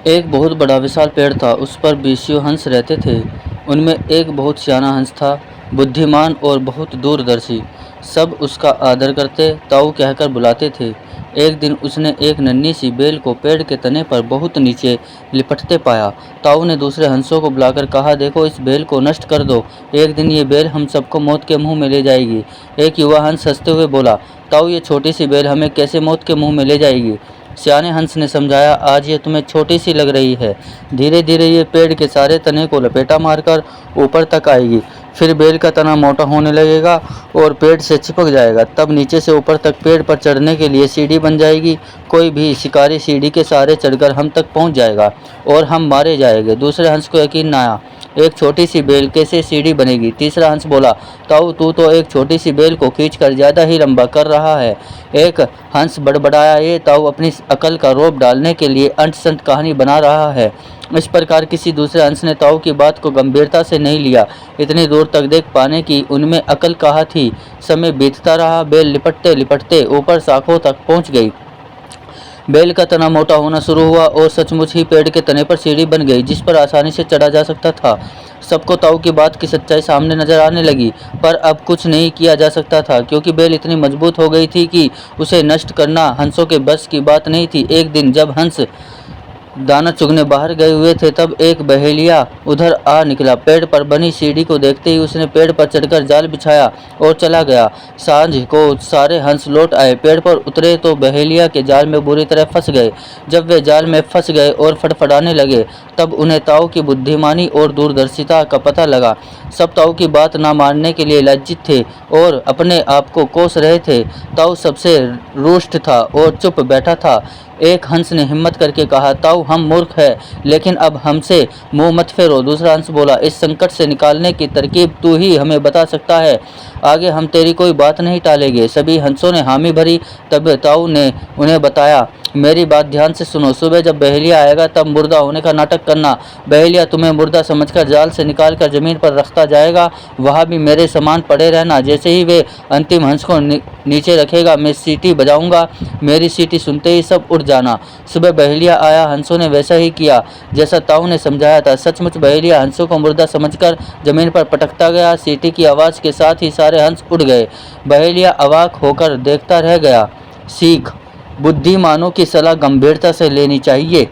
एक बहुत बड़ा विशाल पेड़ था, उस पर बीसियों हंस रहते थे। उनमें एक बहुत सियाना हंस था, बुद्धिमान और बहुत दूरदर्शी। सब उसका आदर करते, ताऊ कहकर बुलाते थे। एक दिन उसने एक नन्ही सी बेल को पेड़ के तने पर बहुत नीचे लिपटते पाया। ताऊ ने दूसरे हंसों को बुलाकर कहा, देखो, इस बेल को नष्ट कर दो, एक दिन ये बेल हम सबको मौत के मुंह में ले जाएगी। एक युवा हंस हंसते हुए बोला, ताऊ, ये छोटी सी बेल हमें कैसे मौत के मुंह में ले जाएगी? सियाने हंस ने समझाया, आज ये तुम्हें छोटी सी लग रही है, धीरे धीरे ये पेड़ के सारे तने को लपेटा मारकर ऊपर तक आएगी। फिर बेल का तना मोटा होने लगेगा और पेड़ से चिपक जाएगा। तब नीचे से ऊपर तक पेड़ पर चढ़ने के लिए सीढ़ी बन जाएगी। कोई भी शिकारी सीढ़ी के सहारे चढ़कर हम तक पहुंच जाएगा और हम मारे जाएंगे। दूसरे हंस को यकीन न आया, एक छोटी सी बेल कैसे सीढ़ी बनेगी? तीसरा हंस बोला, ताऊ, तू तो एक छोटी सी बेल को खींचकर ज़्यादा ही लंबा कर रहा है। एक हंस बड़बड़ाया, ये ताऊ अपनी अकल का रोब डालने के लिए अंट संट कहानी बना रहा है। इस प्रकार किसी दूसरे हंस ने ताऊ की बात को गंभीरता से नहीं लिया। इतनी दूर तक देख पाने की उनमें अकल कहाँ थी। समय बीतता रहा, बेल लिपटते लिपटते ऊपर शाखों तक पहुंच गई। बेल का तना मोटा होना शुरू हुआ और सचमुच ही पेड़ के तने पर सीढ़ी बन गई, जिस पर आसानी से चढ़ा जा सकता था। सबको ताऊ की बात की सच्चाई सामने नजर आने लगी, पर अब कुछ नहीं किया जा सकता था, क्योंकि बेल इतनी मजबूत हो गई थी कि उसे नष्ट करना हंसों के बस की बात नहीं थी। एक दिन जब हंस दाना चुगने बाहर गए हुए थे, तब एक बहेलिया उधर आ निकला। पेड़ पर बनी सीढ़ी को देखते ही उसने पेड़ पर चढ़कर जाल बिछाया और चला गया। सांझ को सारे हंस लौट आए। पेड़ पर उतरे तो बहेलिया के जाल में बुरी तरह फंस गए। जब वे जाल में फंस गए और फड़फड़ाने लगे, तब उन्हें ताऊ की बुद्धिमानी और दूरदर्शिता का पता लगा। सब ताऊ की बात ना मानने के लिए लज्जित थे और अपने आप को कोस रहे थे। ताऊ सबसे रुष्ट था और चुप बैठा था। एक हंस ने हिम्मत करके कहा, ताऊ, हम मूर्ख हैं, लेकिन अब हमसे मुंह मत फेरो। दूसरा हंस बोला, इस संकट से निकालने की तरकीब तू ही हमें बता सकता है, आगे हम तेरी कोई बात नहीं टालेंगे। सभी हंसों ने हामी भरी। तब ताऊ ने उन्हें बताया, मेरी बात ध्यान से सुनो। सुबह जब बहेलिया आएगा, तब मुर्दा होने का नाटक करना। बहेलिया तुम्हें मुर्दा समझकर जाल से निकालकर जमीन पर रखता जाएगा, वहाँ भी मेरे समान पड़े रहना। जैसे ही वे अंतिम हंस को नीचे रखेगा, मैं सीटी बजाऊंगा, मेरी सीटी सुनते ही सब उठ जाना। सुबह बहेलिया आया, हंसों ने वैसा ही किया जैसा ताऊ ने समझाया था। सचमुच बहेलिया हंसों को मुर्दा समझकर जमीन पर पटकता गया। सीटी की आवाज़ के साथ ही सारे हंस उड़ गए। बहेलिया अवाक होकर देखता रह गया। सीख: बुद्धिमानों की सलाह गंभीरता से लेनी चाहिए।